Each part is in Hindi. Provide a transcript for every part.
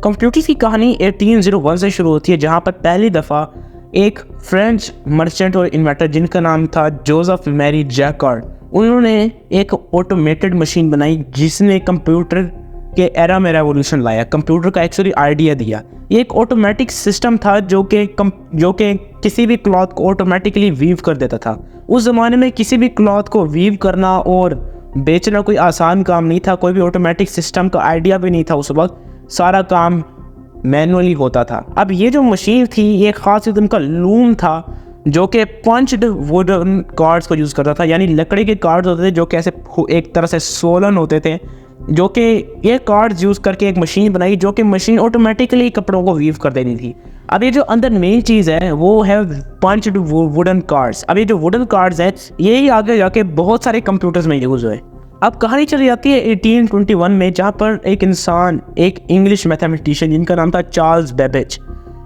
कंप्यूटर की कहानी 1801 से शुरू होती है, जहाँ पर पहली दफ़ा एक फ्रेंच मर्चेंट और इन्वेंटर जिनका नाम था जोसेफ मैरी जैकार्ड, उन्होंने एक ऑटोमेटेड मशीन बनाई जिसने कंप्यूटर के एरा में रेवोल्यूशन लाया, कंप्यूटर का एक्चुअली आइडिया दिया। ये एक ऑटोमेटिक सिस्टम था जो कि किसी भी क्लॉथ को ऑटोमेटिकली वीव कर देता था। उस ज़माने में किसी भी क्लॉथ को वीव करना और बेचना कोई आसान काम नहीं था, कोई भी ऑटोमेटिक सिस्टम का आइडिया भी नहीं था उस वक्त, सारा काम मैनुअली होता था। अब ये जो मशीन थी ये खास किस्म का लूम था जो कि पंच्ड वुडन कार्ड्स को यूज़ करता था, यानी लकड़ी के कार्ड्स होते थे जो कि ऐसे एक तरह से सोलन होते थे, जो कि ये कार्ड्स यूज़ करके एक मशीन बनाई जो कि मशीन ऑटोमेटिकली कपड़ों को वीव कर देनी थी। अब ये जो अंदर मेन चीज़ है वो है पंच्ड वुडन कार्ड्स। अब ये जो वुडन कार्ड्स हैं यही आगे जाके बहुत सारे कंप्यूटर्स में यूज़ हुए। अब कहानी चली जाती है 1821 में, जहाँ पर एक इंसान, एक इंग्लिश मैथमेटिशियन जिनका नाम था चार्ल्स बेबेज,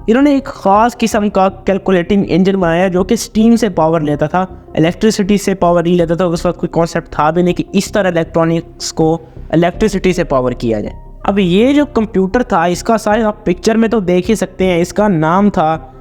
इन्होंने एक ख़ास किस्म का कैलकुलेटिंग इंजन बनाया जो कि स्टीम से पावर लेता था, इलेक्ट्रिसिटी से पावर नहीं लेता था। उस वक्त कोई कॉन्सेप्ट था भी नहीं कि इस तरह इलेक्ट्रॉनिक्स को इलेक्ट्रिसिटी से पावर किया जाए। अब ये जो कंप्यूटर था इसका साइज आप पिक्चर में तो देख ही सकते हैं, इसका नाम था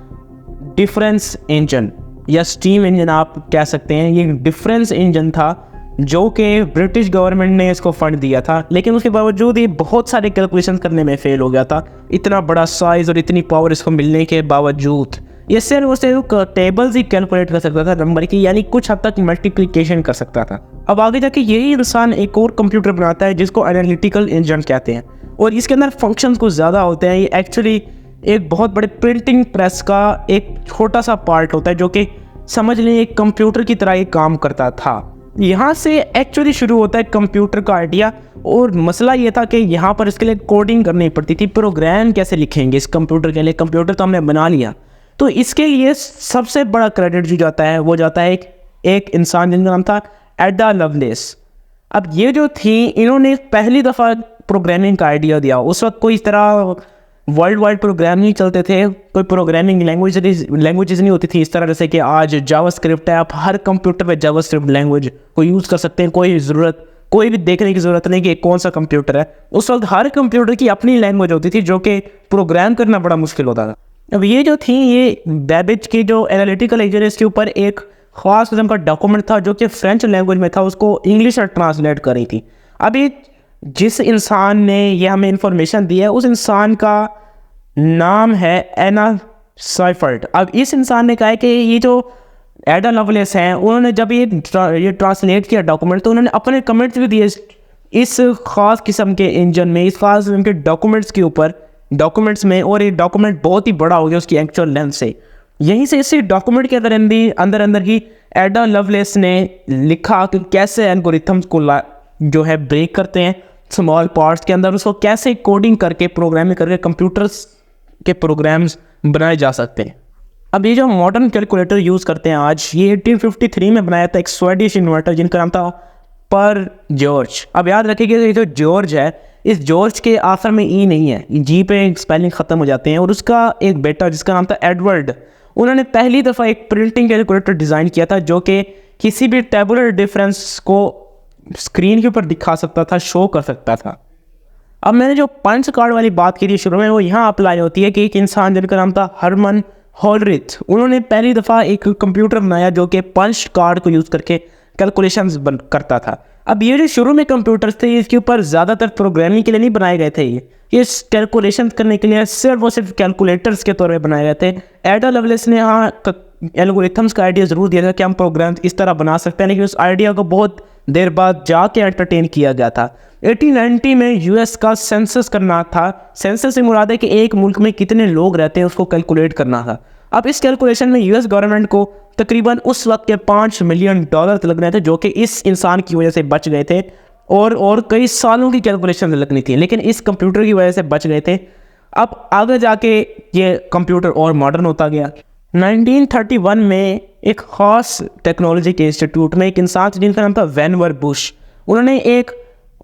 डिफरेंस इंजन या स्टीम इंजन आप कह सकते हैं। ये डिफरेंस इंजन था जो कि ब्रिटिश गवर्नमेंट ने इसको फंड दिया था, लेकिन उसके बावजूद ये बहुत सारे कैलकुलेशन करने में फेल हो गया था। इतना बड़ा साइज़ और इतनी पावर इसको मिलने के बावजूद ये सिर्फ और सिर्फ टेबल्स ही कैलकुलेट कर सकता था नंबर की, यानी कुछ हद तक मल्टीप्लिकेशन कर सकता था। अब आगे जाके यही इंसान एक और कंप्यूटर बनाता है जिसको एनालिटिकल इंजन कहते हैं, और इसके अंदर फंक्शंस कुछ ज़्यादा होते हैं। ये एक्चुअली एक बहुत बड़े प्रिंटिंग प्रेस का एक छोटा सा पार्ट होता है जो कि समझ लें एक कंप्यूटर की तरह ये काम करता था। यहाँ से एक्चुअली शुरू होता है कंप्यूटर का आइडिया, और मसला ये था कि यहाँ पर इसके लिए कोडिंग करनी पड़ती थी। प्रोग्राम कैसे लिखेंगे इस कंप्यूटर के लिए? कंप्यूटर तो हमने बना लिया, तो इसके लिए सबसे बड़ा क्रेडिट जो जाता है वो जाता है एक इंसान जिनका नाम था एडा लवलेस। अब ये जो थी इन्होंने पहली दफ़ा प्रोग्रामिंग का आइडिया दिया। उस वक्त कोई इस तरह वर्ल्ड वाइड प्रोग्राम नहीं चलते थे, कोई प्रोग्रामिंग लैंग्वेजेस नहीं होती थी इस तरह जैसे कि आज जावास्क्रिप्ट है। आप हर कंप्यूटर पे जावास्क्रिप्ट लैंग्वेज को यूज़ कर सकते हैं, कोई भी देखने की ज़रूरत नहीं कि कौन सा कंप्यूटर है। उस वक्त हर कंप्यूटर की अपनी लैंग्वेज होती थी जो कि प्रोग्राम करना बड़ा मुश्किल होता था। अब ये जो थी ये बेबेज की जो एनालिटिकल इंजन है इसके ऊपर एक ख़ास किस्म का डॉक्यूमेंट था जो कि फ्रेंच लैंग्वेज में था, उसको इंग्लिश में ट्रांसलेट कर रही थी। अभी जिस इंसान ने ये हमें इंफॉर्मेशन दी है उस इंसान का नाम है एना साइफर्ट। अब इस इंसान ने कहा है कि ये जो एडा लवलेस हैं उन्होंने जब ये ट्रांसलेट किया डॉक्यूमेंट तो उन्होंने अपने कमेंट्स भी दिए इस ख़ास किस्म के इंजन में, इस ख़ास किस्म के डॉक्यूमेंट्स में, और ये डॉक्यूमेंट बहुत ही बड़ा हो गया उसकी एक्चुअल लेंथ से। यहीं से इसी डॉक्यूमेंट के अंदर ही एडा लवलेस ने लिखा कि कैसे एल्गोरिथम्स को जो है ब्रेक करते हैं स्मॉल पार्ट्स के अंदर, उसको कैसे कोडिंग करके प्रोग्रामिंग करके कंप्यूटर्स के प्रोग्राम्स बनाए जा सकते हैं। अब ये जो मॉडर्न कैलकुलेटर यूज़ करते हैं आज, ये 1853 में बनाया था एक स्वीडिश इन्वेंटर जिनका नाम था पर जॉर्ज। अब याद रखिएगा ये जो जॉर्ज है, इस जॉर्ज के आखिर में ई नहीं है, जी पे स्पेलिंग ख़त्म हो जाते हैं। और उसका एक बेटा जिसका नाम था एडवर्ड, उन्होंने पहली दफ़ा एक प्रिंटिंग कैलकुलेटर डिज़ाइन किया था जो कि किसी भी टेबुलर डिफरेंस को स्क्रीन के ऊपर दिखा सकता था, शो कर सकता था। अब मैंने जो पंच कार्ड वाली बात की थी शुरू में, वो यहाँ अप्लाई होती है कि एक इंसान जिनका नाम था हरमन होलरिथ, उन्होंने पहली दफ़ा एक कंप्यूटर बनाया जो कि पंच कार्ड को यूज़ करके कैलकुलेशंस करता था। अब ये जो शुरू में कंप्यूटर्स थे इसके ऊपर ज़्यादातर प्रोग्रामिंग के लिए नहीं बनाए गए थे, ये कैलकुलेशन करने के लिए सिर्फ और सिर्फ कैलकुलेटर्स के तौर पे बनाए गए थे। एडा लवलेस ने हाँ एल्गोरिथम्स का आइडिया ज़रूर दिया था कि हम प्रोग्राम इस तरह बना सकते हैं, लेकिन उस आइडिया को बहुत देर बाद जाके एंटरटेन किया गया था। 1890 में यूएस का सेंसस करना था। सेंसस से मुराद है कि एक मुल्क में कितने लोग रहते हैं उसको कैलकुलेट करना था। अब इस कैलकुलेशन में यूएस गवर्नमेंट को तकरीबन उस वक्त के $5 मिलियन लग रहे थे जो कि इस इंसान की वजह से बच गए थे, और कई सालों की कैलकुलेशन लगनी थी लेकिन इस कंप्यूटर की वजह से बच गए थे। अब आगे जाके ये कंप्यूटर और मॉडर्न होता गया। 1931 में एक ख़ास टेक्नोलॉजी के इंस्टीट्यूट में एक इंसान जिनका नाम था वैनवर बुश, उन्होंने एक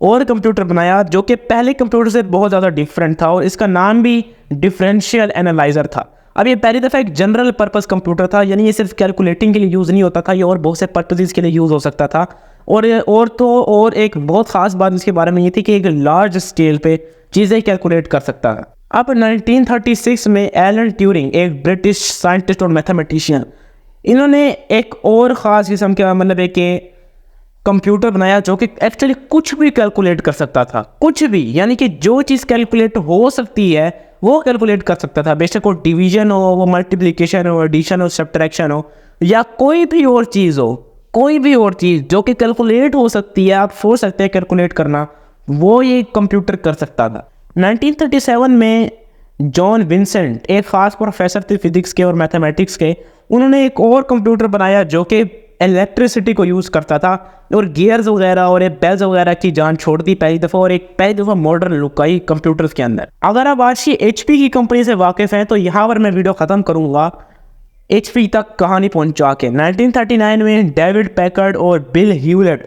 और कंप्यूटर बनाया जो कि पहले कंप्यूटर से बहुत ज़्यादा डिफरेंट था, और इसका नाम भी डिफरेंशियल एनालाइज़र था। अब ये पहली दफ़ा एक जनरल पर्पस कंप्यूटर था, यानी ये सिर्फ कैलकुलेटिंग के लिए यूज़ नहीं होता था, ये और बहुत से पर्पसेस के लिए यूज़ हो सकता था। और एक बहुत ख़ास बात इसके बारे में ये थी कि एक लार्ज स्केल पे चीज़ें कैलकुलेट कर सकता था। अब 1936 में एलन ट्यूरिंग, एक ब्रिटिश साइंटिस्ट और मैथमेटिशियन, इन्होंने एक और ख़ास किस्म का मतलब एक कंप्यूटर बनाया जो कि एक्चुअली कुछ भी कैलकुलेट कर सकता था, कुछ भी, यानी कि जो चीज़ कैलकुलेट हो सकती है वो कैलकुलेट कर सकता था, बेशक वो डिवीजन हो, वो मल्टीप्लिकेशन हो, एडिशन हो, सब्ट्रैक्शन हो, या कोई भी और चीज़ हो, कोई भी और चीज़ जो कि कैलकुलेट हो सकती है, आप सोच सकते हैं कैलकुलेट करना, वो ये कंप्यूटर कर सकता था। 1937 में जॉन विंसेंट, एक ख़ास प्रोफेसर थे फिजिक्स के और मैथमेटिक्स के, उन्होंने एक और कंप्यूटर बनाया जो कि इलेक्ट्रिसिटी को यूज़ करता था और गियर्स वगैरह और बेल्स वगैरह की जान छोड़ दी पहली दफ़ा, और एक पहली दफ़ा मॉडर्न लुक आई कंप्यूटर्स के अंदर। अगर आप आज की HP की कंपनी से वाकिफ़ हैं तो यहाँ पर मैं वीडियो ख़त्म करूँगा HP तक कहानी पहुँचा के। 1939 में डेविड पैकर्ड और बिल ह्यूलेट,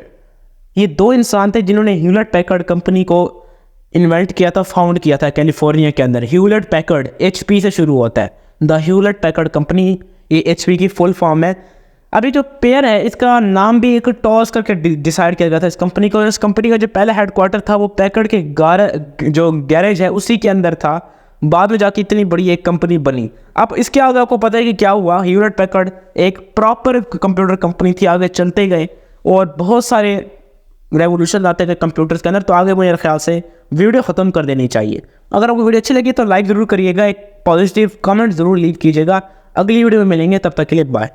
ये दो इंसान थे जिन्होंने ह्यूलेट पैकर्ड कंपनी को इन्वेंट किया था, फाउंड किया था कैलिफोर्निया के अंदर। ह्यूलेट पैकर्ड HP से शुरू होता है, द ह्यूलेट पैकर्ड कंपनी, ये HP की फुल फॉर्म है। अभी जो पेयर है इसका नाम भी एक टॉस करके डिसाइड किया गया था इस कंपनी को। इस कंपनी का जो पहला हेडक्वार्टर था वो पैकर्ड के जो गैरेज है उसी के अंदर था, बाद में जाके इतनी बड़ी एक कंपनी बनी। अब इसके आगे आपको पता है कि क्या हुआ, ह्यूलेट पैकर्ड एक प्रॉपर कंप्यूटर कंपनी थी, आगे चलते गए और बहुत सारे रेवोल्यूशन आते थे कंप्यूटर्स के अंदर। तो आगे मेरे ख्याल से वीडियो ख़त्म कर देनी चाहिए। अगर आपको वीडियो अच्छी लगी तो लाइक ज़रूर करिएगा, एक पॉजिटिव कमेंट ज़रूर लीव कीजिएगा। अगली वीडियो में मिलेंगे, तब तक के लिए बाय।